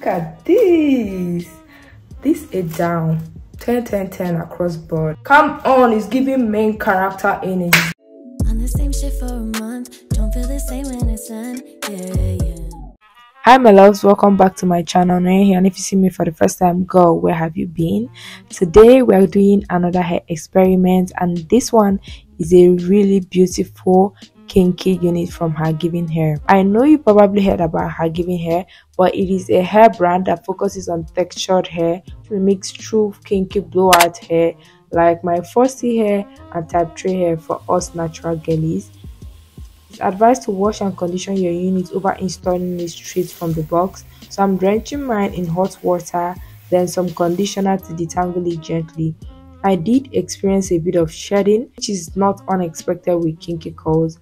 Look at this. This is down 10 10 10 across board. Come on, it's giving main character energy. On the same shit for a month, don't feel the same when it's done. Yeah. Hi my loves, welcome back to my channel. And if you see me for the first time, girl, where have you been? Today we are doing another hair experiment, and this one is a really beautiful kinky unit from HerGivenHair. I know you probably heard about HerGivenHair, but it is a hair brand that focuses on textured hair to mix true kinky blowout hair like my 4C hair and type 3 hair for us natural girlies. It's advised to wash and condition your unit over installing it straight from the box. So I'm drenching mine in hot water, then some conditioner to detangle it gently. I did experience a bit of shedding, which is not unexpected with kinky curls.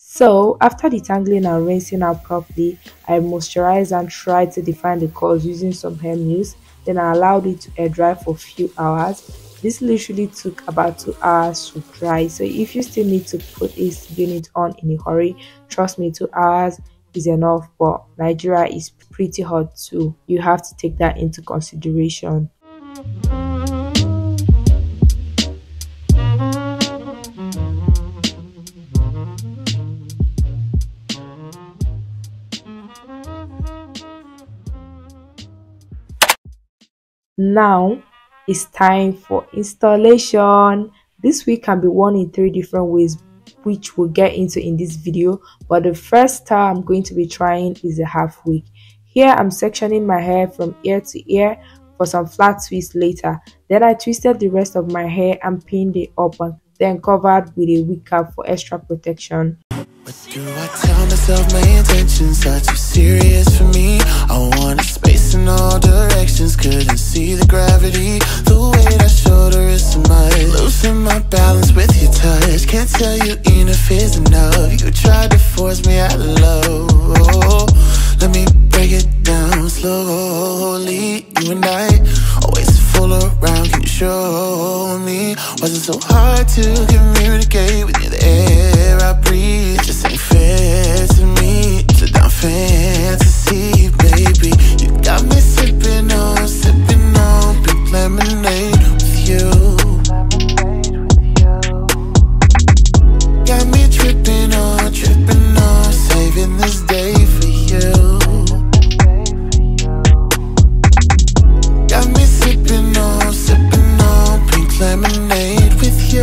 So after detangling and rinsing out properly, I moisturized and tried to define the curls using some hair mousse. Then I allowed it to air dry for a few hours. This literally took about 2 hours to dry. So if you still need to put this unit on in a hurry, trust me, 2 hours is enough. But Nigeria is pretty hot too. You have to take that into consideration. Now it's time for installation. This wig can be worn in 3 different ways, which we'll get into in this video, but the first style I'm going to be trying is a half wig. Here I'm sectioning my hair from ear to ear for some flat twists later. Then I twisted the rest of my hair and pinned it up and then covered with a wig cap for extra protection. But do I tell myself my intentions are too serious for me? I wanted space in all directions, couldn't see the gravity. The way that shoulder is so much. Losing my balance with your touch. Can't tell you enough is enough. You tried to force me out of love. Let me break it down slowly. You and I always fool around. Can you show me? Was it so hard to communicate with you? The air I breathe just ain't fair to me. It's a damn fantasy, baby. You got me sipping on pink lemonade with you. Got me tripping on, saving this day for you. Got me sipping on pink lemonade with you.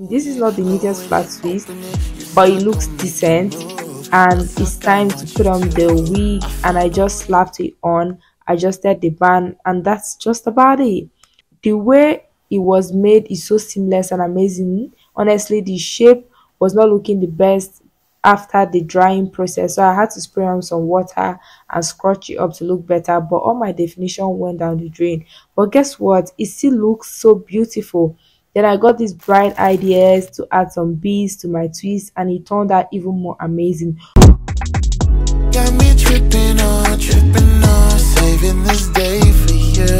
This is not the neatest flat twist, but it looks decent, and it's time to put on the wig. And I just slapped it on, adjusted the band, and that's just about it. The way it was made is so seamless and amazing. Honestly, the shape was not looking the best after the drying process, so I had to spray on some water and scrunch it up to look better, but all my definition went down the drain. But guess what, it still looks so beautiful. Then I got these bright ideas to add some beads to my twist, and it turned out even more amazing. Got me tripping on, saving this day for you.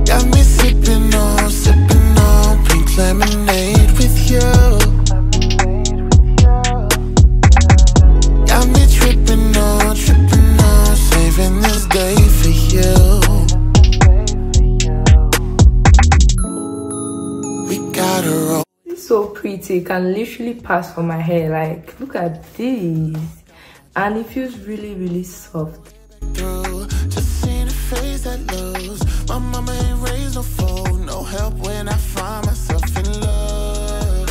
Got me sipping on pink lemonade with you. Got me tripping on, saving this day for you. It's so pretty, it can literally pass for my hair. Like, look at this, and it feels really soft. Just seen a face that lows. My mama ain't raised no fool, no help when I find myself in love.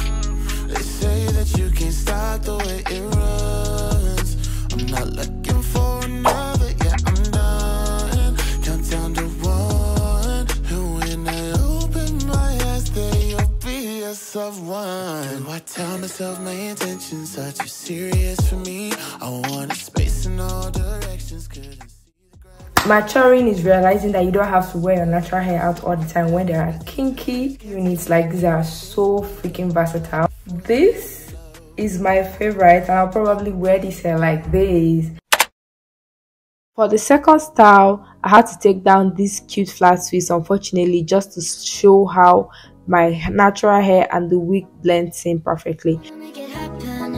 They say that you can't stop the way it runs. I'm not looking for another, yeah, I'm done. Count down to 1. myself my intentions. Are too serious for me. I wanted space in all directions. Couldn't see the ground. Maturing is realizing that you don't have to wear your natural hair out all the time when there are kinky units like these are so freaking versatile. This is my favorite and I'll probably wear this hair like this. For the second style, I had to take down this cute flat twist, unfortunately, just to show how my natural hair and the wig blends in perfectly. Make it happen.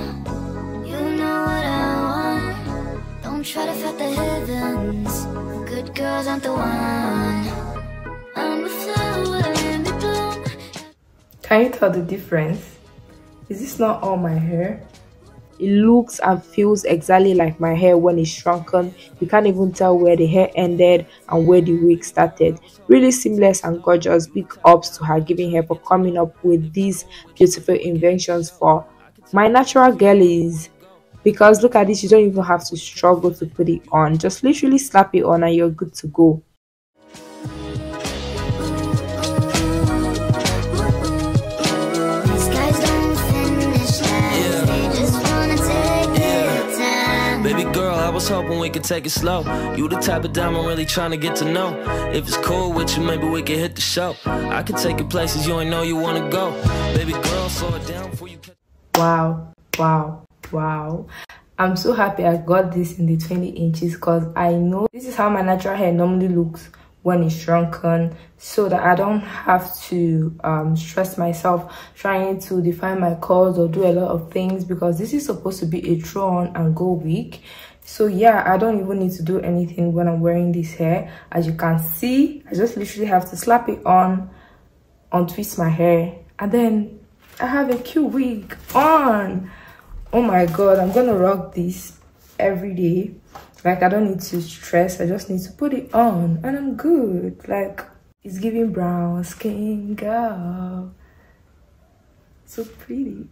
You know what I want. Don't try to fight the heavens. Good girls aren't the one. I'm a flower in the bloom. Can you tell the difference? Is this not all my hair? It looks and feels exactly like my hair when it's shrunken. You can't even tell where the hair ended and where the wig started. Really seamless and gorgeous. Big ups to HerGivenHair for coming up with these beautiful inventions for my natural girlies. Because look at this, you don't even have to struggle to put it on. Just literally slap it on and you're good to go. I was hoping we could take it slow. You the type of dime I'm really trying to get to know. If it's cool with you, maybe we can hit the show. I could take you places you ain't know you wanna go. Baby girl, slow it down before you catch. Wow, wow, wow. I'm so happy I got this in the 20 inches because I know this is how my natural hair normally looks when it's shrunken, so that I don't have to stress myself trying to define my curls or do a lot of things, because this is supposed to be a throw on and go wig. So yeah, I don't even need to do anything when I'm wearing this hair. As you can see, I just literally have to slap it on, untwist my hair, and then I have a cute wig on. Oh my god, I'm gonna rock this every day. Like, I don't need to stress, I just need to put it on and I'm good. Like, it's giving brown skin girl. So pretty.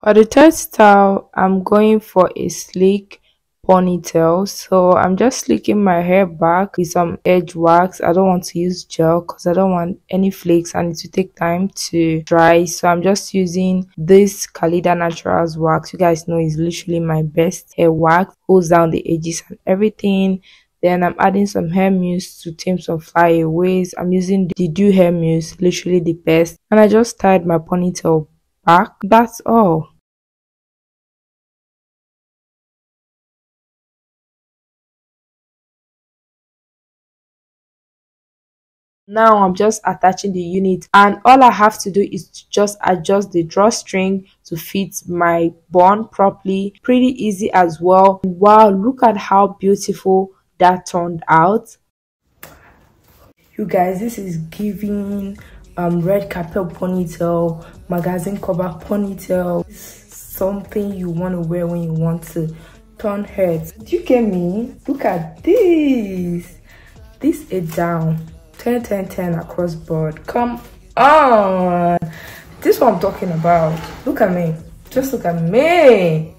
For the third style, I'm going for a sleek ponytail. So I'm just slicking my hair back with some edge wax. I don't want to use gel because I don't want any flakes and it to take time to dry. So I'm just using this Kalida Naturals wax. You guys know it's literally my best hair wax. Holds down the edges and everything. Then I'm adding some hair mousse to tame some flyaways. I'm using the Do hair mousse, literally the best. And I just tied my ponytail back. That's all. Now I'm just attaching the unit, and all I have to do is to just adjust the drawstring to fit my bun properly. Pretty easy as well. Wow, look at how beautiful that turned out. You guys, this is giving red carpet ponytail, magazine cover ponytail. Something you want to wear when you want to turn heads. Do you get me? Look at this. This is down. 10 10 10 across board. Come on, this is what I'm talking about. Look at me, just look at me.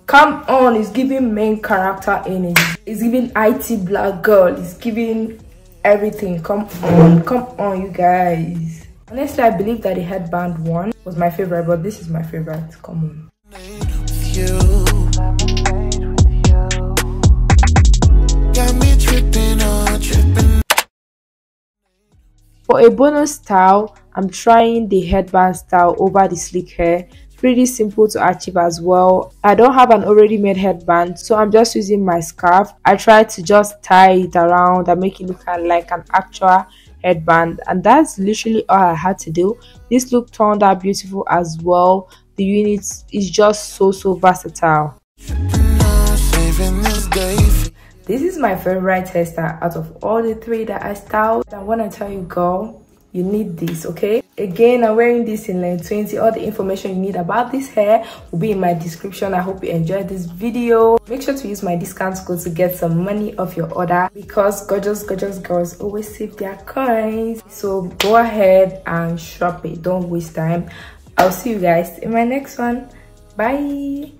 Come on, it's giving main character energy, it's giving IT black girl, it's giving everything. Come on you guys. Honestly, I believe that the headband one was my favorite, but this is my favorite. Come on. Got me tripping. For a bonus style, I'm trying the headband style over the sleek hair. Pretty simple to achieve as well. I don't have an already made headband, so I'm just using my scarf. I tried to just tie it around and make it look like an actual headband, and that's literally all I had to do. This look turned out beautiful as well. The unit is just so versatile. This is my favorite hairstyle out of all the three that I styled. I want to tell you, girl, you need this, okay? Again, I'm wearing this in length 20. All the information you need about this hair will be in my description. I hope you enjoyed this video. Make sure to use my discount code to get some money off your order, because gorgeous girls always save their coins. So go ahead and shop it. Don't waste time. I'll see you guys in my next one. Bye.